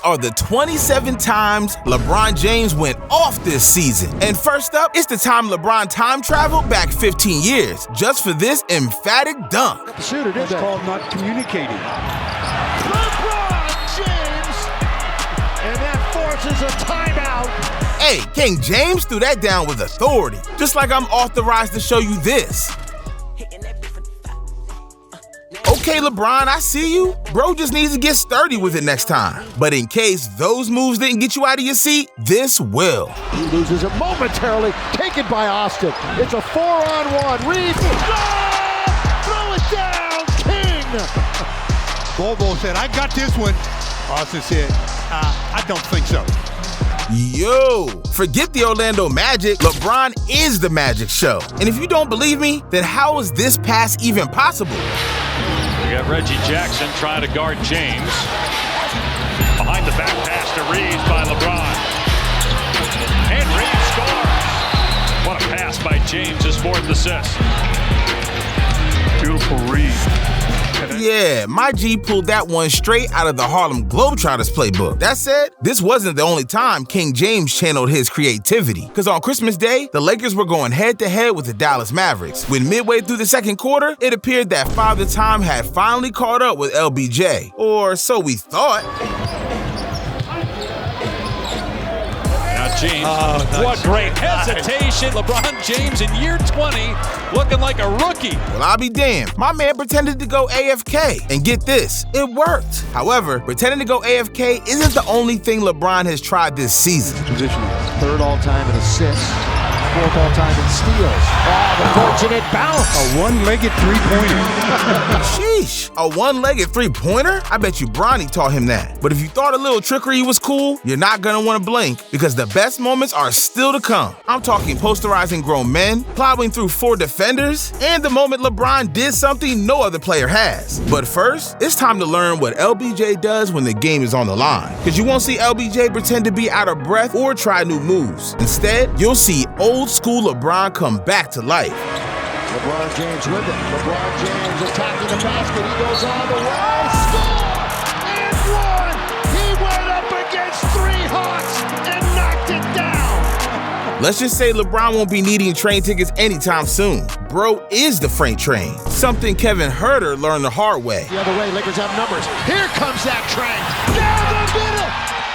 are the 27 times LeBron James went off this season. And first up, it's the time LeBron time traveled back 15 years, just for this emphatic dunk. The shooter did that. Called not communicating. LeBron James, and that forces a timeout. Hey, King James threw that down with authority, just like I'm authorized to show you this. Okay, LeBron, I see you. Bro just needs to get sturdy with it next time. But in case those moves didn't get you out of your seat, this will. He loses it momentarily, taken by Austin. It's a 4-on-1. Reed, throw it down, King. Bobo said, I got this one. Austin said, I don't think so. Yo, forget the Orlando Magic. LeBron is the Magic Show. And if you don't believe me, then how is this pass even possible? We got Reggie Jackson trying to guard James. Behind the back pass to Reeves by LeBron. And Reeves scores. What a pass by James, his fourth assist. Beautiful read. Yeah, my G pulled that one straight out of the Harlem Globetrotters playbook. That said, this wasn't the only time King James channeled his creativity. Because on Christmas Day, the Lakers were going head-to-head with the Dallas Mavericks. When midway through the second quarter, it appeared that Father Time had finally caught up with LBJ. Or so we thought. James, what great hesitation. LeBron James in year 20, looking like a rookie. Well, I'll be damned. My man pretended to go AFK. And get this, it worked. However, pretending to go AFK isn't the only thing LeBron has tried this season. Position. Third all-time in assists, fourth all-time in steals. Oh, the fortunate bounce. A one-legged three-pointer. Sheesh, a one-legged three-pointer? I bet you Bronny taught him that. But if you thought a little trickery was cool, you're not gonna wanna blink, because the best moments are still to come. I'm talking posterizing grown men, plowing through 4 defenders, and the moment LeBron did something no other player has. But first, it's time to learn what LBJ does when the game is on the line. Because you won't see LBJ pretend to be out of breath or try new moves. Instead, you'll see old school LeBron come back to life. LeBron James with it. LeBron James attacking the basket. He goes all the way. Score! And one! He went up against 3 Hawks and knocked it down. Let's just say LeBron won't be needing train tickets anytime soon. Bro is the freight train. Something Kevin Huerter learned the hard way. The other way, Lakers have numbers. Here comes that train. Down the middle.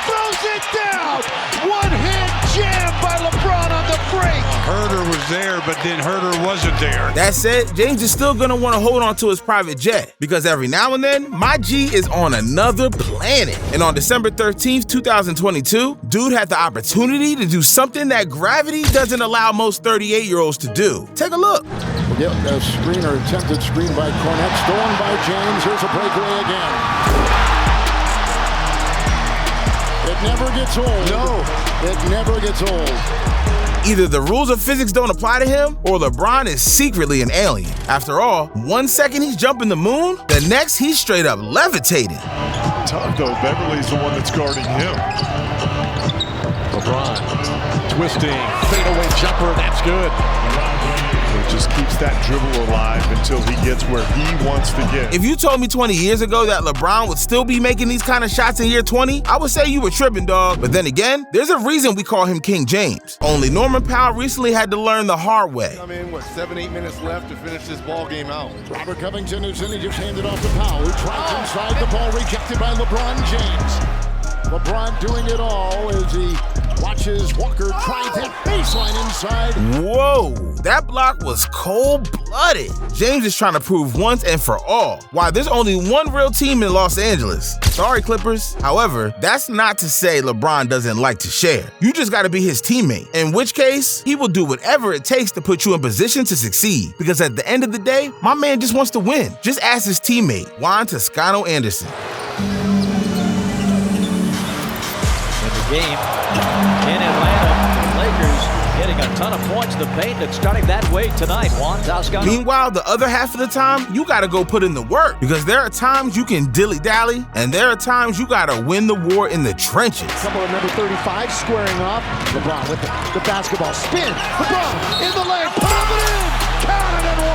Throws it down. One-hand jam by LeBron on the break. Huerter was there, but then Huerter wasn't there. That said, James is still gonna wanna hold on to his private jet, because every now and then, my G is on another planet. And on December 13th, 2022, dude had the opportunity to do something that gravity doesn't allow most 38-year-olds to do. Take a look. We'll get a screen or attempted screen by Cornette, stolen by James. Here's a breakaway again. It never gets old. No, it never gets old. Either the rules of physics don't apply to him, or LeBron is secretly an alien. After all, 1 second he's jumping the moon, the next he's straight up levitating. Tough though, Beverly's the one that's guarding him. LeBron twisting, fadeaway jumper, that's good. It just keeps that dribble alive until he gets where he wants to get. If you told me 20 years ago that LeBron would still be making these kind of shots in year 20, I would say you were tripping, dog. But then again, there's a reason we call him King James. Only Norman Powell recently had to learn the hard way. I mean, 7-8 minutes left to finish this ball game out. Robert Covington is in, he just handed off to Powell, who tries inside the ball, rejected by LeBron James. LeBron doing it all as he watches Walker try that baseline inside. Whoa, that block was cold-blooded. James is trying to prove once and for all why there's only one real team in Los Angeles. Sorry, Clippers. However, that's not to say LeBron doesn't like to share. You just gotta be his teammate, in which case, he will do whatever it takes to put you in position to succeed. Because at the end of the day, my man just wants to win. Just ask his teammate, Juan Toscano Anderson. Game in Atlanta, Lakers getting a ton of points. The paint that's starting that way tonight. Juan Toscano. Meanwhile, the other half of the time, you gotta go put in the work, because there are times you can dilly-dally, and there are times you gotta win the war in the trenches. Couple of number 35 squaring off. LeBron with the basketball spin. LeBron in the lane. Pop it in. Count it and one.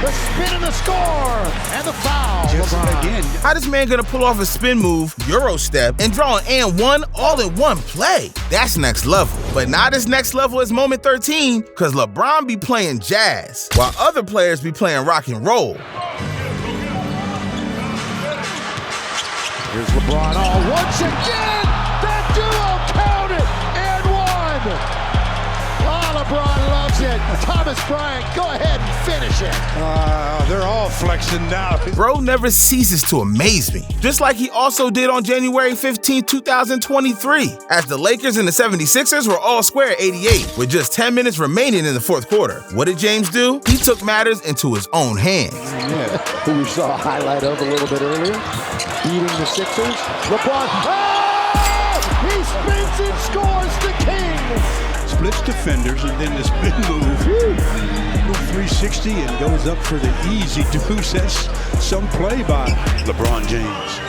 The spin and the score. And the foul. LeBron. Again. How this man gonna pull off a spin move, Euro step, and draw an and one all in one play? That's next level. But not as next level as moment 13, cause LeBron be playing jazz, while other players be playing rock and roll. Here's LeBron. Oh, once again, that duo counted and one. Oh, LeBron loves it. Thomas Bryant, go ahead and finish it. They're all flexing now. Bro never ceases to amaze me, just like he also did on January 15, 2023, as the Lakers and the 76ers were all square at 88, with just 10 minutes remaining in the fourth quarter. What did James do? He took matters into his own hands. Who we saw a highlight of a little bit earlier, beating the Sixers. LeBron, oh! He spins and scores the Kings. Splits defenders and then the spin move. 360 and goes up for the easy deuce. That's some play by LeBron James.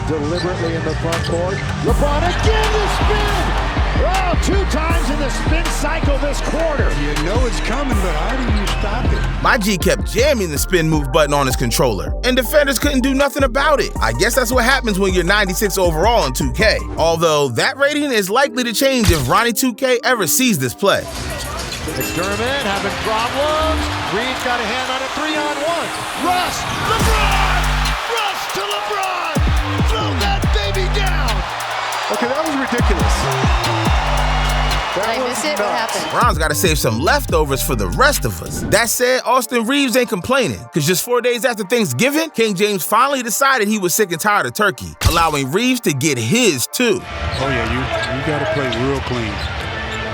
Deliberately in the front court. LeBron again the spin. Oh, 2 times in the spin cycle this quarter. You know it's coming, but how do you stop it? My G kept jamming the spin move button on his controller, and defenders couldn't do nothing about it. I guess that's what happens when you're 96 overall in 2K. Although that rating is likely to change if Ronnie 2K ever sees this play. McDermott having problems. Reed's got a hand on it, 3-on-1. Russ, LeBron! Russ to LeBron! Throw that baby down! Okay, that was ridiculous. Did I miss it? What happened? Bron's gotta save some leftovers for the rest of us. That said, Austin Reeves ain't complaining, cause just 4 days after Thanksgiving, King James finally decided he was sick and tired of turkey, allowing Reeves to get his too. Oh yeah, you gotta play real clean.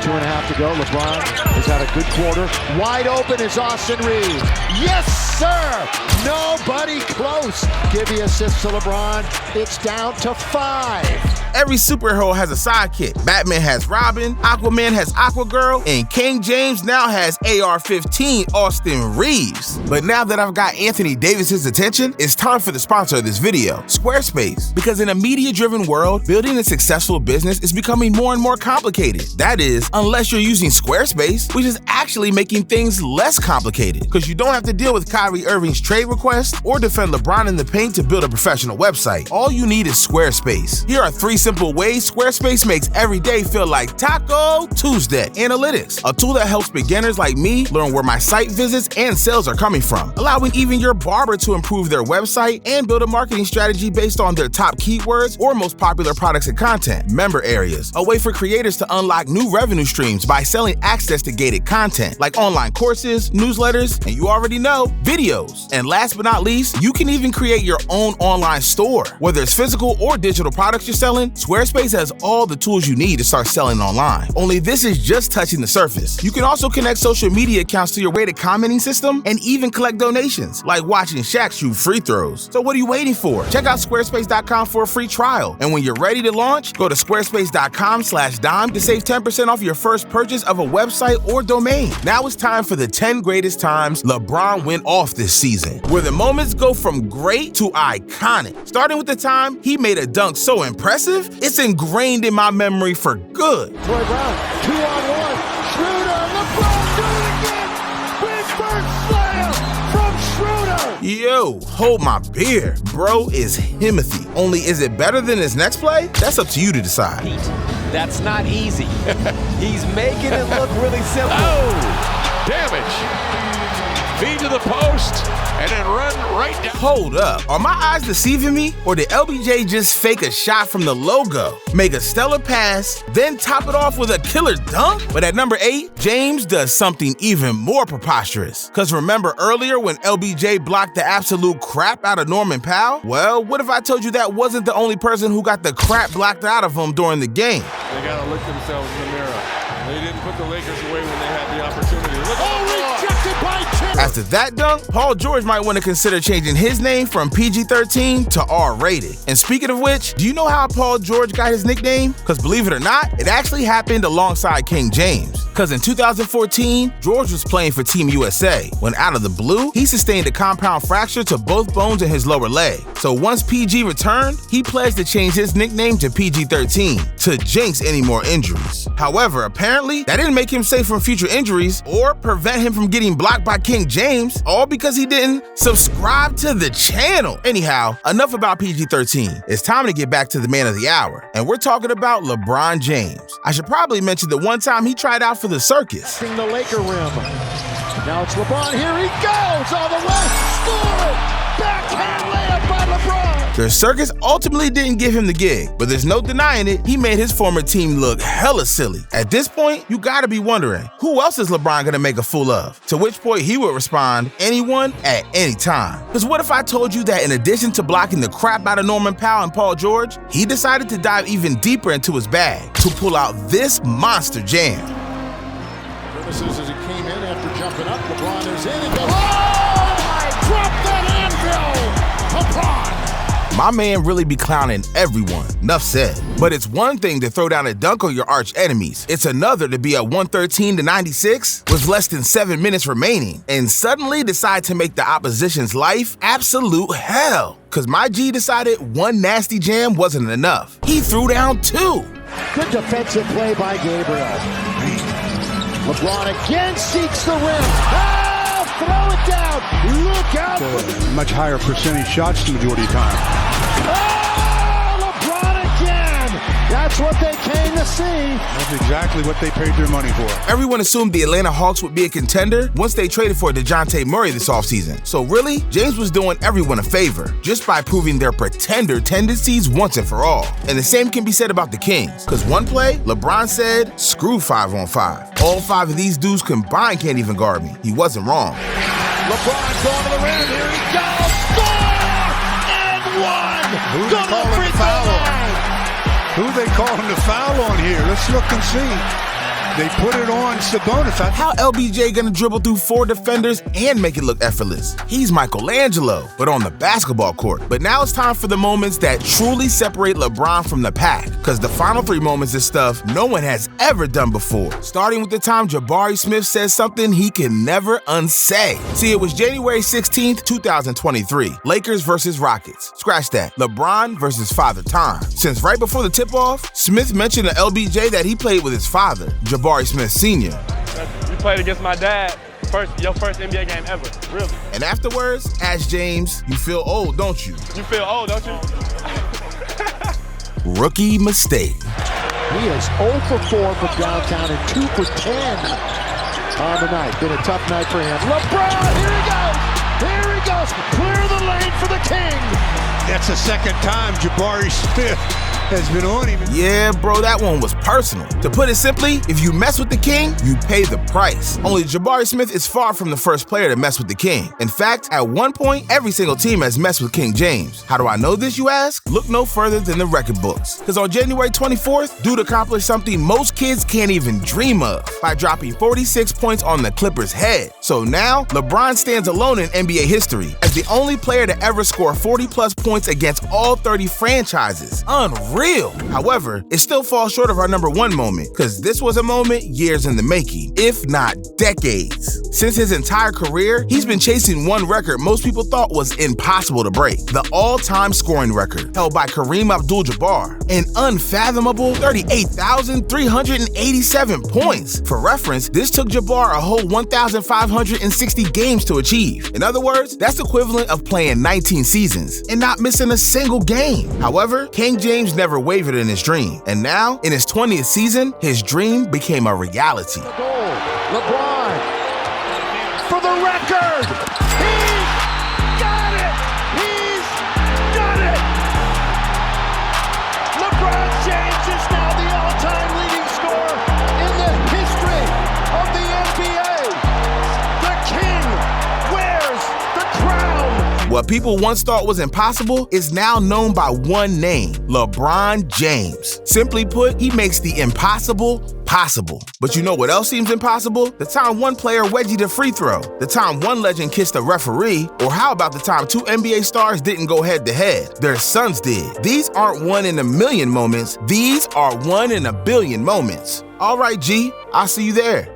2.5 to go. LeBron has had a good quarter. Wide open is Austin Reeves. Yes, sir! Nobody close. Give the assist to LeBron. It's down to 5. Every superhero has a sidekick. Batman has Robin, Aquaman has Aquagirl, and King James now has AR-15 Austin Reeves. But now that I've got Anthony Davis's attention, it's time for the sponsor of this video, Squarespace. Because in a media-driven world, building a successful business is becoming more and more complicated. That is, unless you're using Squarespace, which is actually making things less complicated, because you don't have to deal with Kyrie Irving's trade request or defend LeBron in the paint to build a professional website. All you need is Squarespace. Here are 3 simple ways Squarespace makes every day feel like Taco Tuesday. Analytics, a tool that helps beginners like me learn where my site visits and sales are coming from, allowing even your barber to improve their website and build a marketing strategy based on their top keywords or most popular products and content. Member areas, a way for creators to unlock new revenue streams by selling access to gated content like online courses, newsletters, and you already know, videos. And last but not least, you can even create your own online store. Whether it's physical or digital products you're selling, Squarespace has all the tools you need to start selling online. Only this is just touching the surface. You can also connect social media accounts to your rated commenting system and even collect donations, like watching Shaq shoot free throws. So what are you waiting for? Check out squarespace.com for a free trial. And when you're ready to launch, go to squarespace.com/dime to save 10% off your first purchase of a website or domain. Now it's time for the 10 greatest times LeBron went off this season, where the moments go from great to iconic. Starting with the time he made a dunk so impressive, it's ingrained in my memory for good. Troy Brown, 2-on-1. Schroeder, LeBron, do it again. Big first slam from Schroeder. Yo, hold my beer. Bro is Himothy. Only is it better than his next play? That's up to you to decide. That's not easy. He's making it look really simple. Oh, damage. Feed to the post and then run right down. Hold up, are my eyes deceiving me? Or did LBJ just fake a shot from the logo, make a stellar pass, then top it off with a killer dunk? But at number 8, James does something even more preposterous. Cause remember earlier when LBJ blocked the absolute crap out of Norman Powell? Well, what if I told you that wasn't the only person who got the crap blocked out of him during the game? They gotta look themselves in the mirror. They didn't put the Lakers away when they had the opportunity. Rejected by Tim. After that dunk, Paul George might want to consider changing his name from PG-13 to R-rated. And speaking of which, do you know how Paul George got his nickname? Because believe it or not, it actually happened alongside King James. Because in 2014, George was playing for Team USA when out of the blue, he sustained a compound fracture to both bones in his lower leg. So once PG returned, he pledged to change his nickname to PG-13 to jinx any more injuries. However, apparently, that didn't make him safe from future injuries or prevent him from getting blocked by King James, all because he didn't subscribe to the channel. Anyhow, enough about PG-13. It's time to get back to the man of the hour, and we're talking about LeBron James. I should probably mention the one time he tried out for the circus. The Laker rim. Now it's LeBron. Here he goes all the way. Score! Backhand layup by LeBron. The circus ultimately didn't give him the gig, but there's no denying it, he made his former team look hella silly. At this point, you gotta be wondering, who else is LeBron gonna make a fool of? To which point he would respond, anyone at any time. Because what if I told you that in addition to blocking the crap out of Norman Powell and Paul George, he decided to dive even deeper into his bag to pull out this monster jam. As he came in after jumping up, LeBron is in and goes, oh! Drop that anvil! LeBron! My man really be clowning everyone, enough said. But it's one thing to throw down a dunk on your arch enemies. It's another to be at 113-96 with less than 7 minutes remaining and suddenly decide to make the opposition's life absolute hell. Cause my G decided one nasty jam wasn't enough. He threw down 2. Good defensive play by Gabriel. LeBron again seeks the rim. Oh, throw it down. Look out. Much higher percentage shots the majority of the time. Oh, LeBron again. That's what they came to see. That's exactly what they paid their money for. Everyone assumed the Atlanta Hawks would be a contender once they traded for DeJounte Murray this offseason. So really, James was doing everyone a favor just by proving their pretender tendencies once and for all. And the same can be said about the Kings. Because one play, LeBron said, screw 5-on-5. All 5 of these dudes combined can't even guard me. He wasn't wrong. LeBron going to the rim. Here he goes. Score! And one! Who they calling the foul on? Who they calling the foul on here? Let's look and see. They put it on Sabonis. How LBJ gonna dribble through 4 defenders and make it look effortless? He's Michelangelo, but on the basketball court. But now it's time for the moments that truly separate LeBron from the pack, because the final 3 moments is stuff no one has ever done before. Starting with the time Jabari Smith says something he can never unsay. See, it was January 16th, 2023. Lakers versus Rockets. Scratch that. LeBron versus Father Time. Since right before the tip-off, Smith mentioned to LBJ that he played with his father, Jabari Smith Sr. You played against my dad. Your first NBA game ever, really. And afterwards, asked James, you feel old, don't you? You feel old, don't you? Rookie mistake. He is 0 for 4 from downtown and 2 for 10 on the night. Been a tough night for him. LeBron, here he goes. Here he goes. Clear the lane for the King. That's the second time Jabari Smith has been on him. Yeah, bro, that one was personal. To put it simply, if you mess with the King, you pay the price. Only Jabari Smith is far from the first player to mess with the King. In fact, at one point, every single team has messed with King James. How do I know this, you ask? Look no further than the record books. Because on January 24th, dude accomplished something most kids can't even dream of by dropping 46 points on the Clippers' head. So now, LeBron stands alone in NBA history as the only player to ever score 40-plus points against all 30 franchises. Unreal. However, it still falls short of our number 1 moment, because this was a moment years in the making, if not decades. Since his entire career, he's been chasing one record most people thought was impossible to break, the all-time scoring record, held by Kareem Abdul-Jabbar, an unfathomable 38,387 points. For reference, this took Jabbar a whole 1,560 games to achieve. In other words, that's equivalent of playing 19 seasons and not missing a single game. However, King James never wavered in his dream, and now, in his 20th season, his dream became a reality. Goal. LeBron for the record. He's got it. He's done it. LeBron James is now the all-time leading scorer in the history of the NBA. The King wears the crown. What people once thought was impossible is now known by one name, LeBron James. Simply put, he makes the impossible possible. But you know what else seems impossible? The time one player wedgied a free throw, the time one legend kissed a referee, or how about the time two NBA stars didn't go head-to-head? Their sons did. These aren't 1 in a million moments. These are 1 in a billion moments. All right, G, I'll see you there.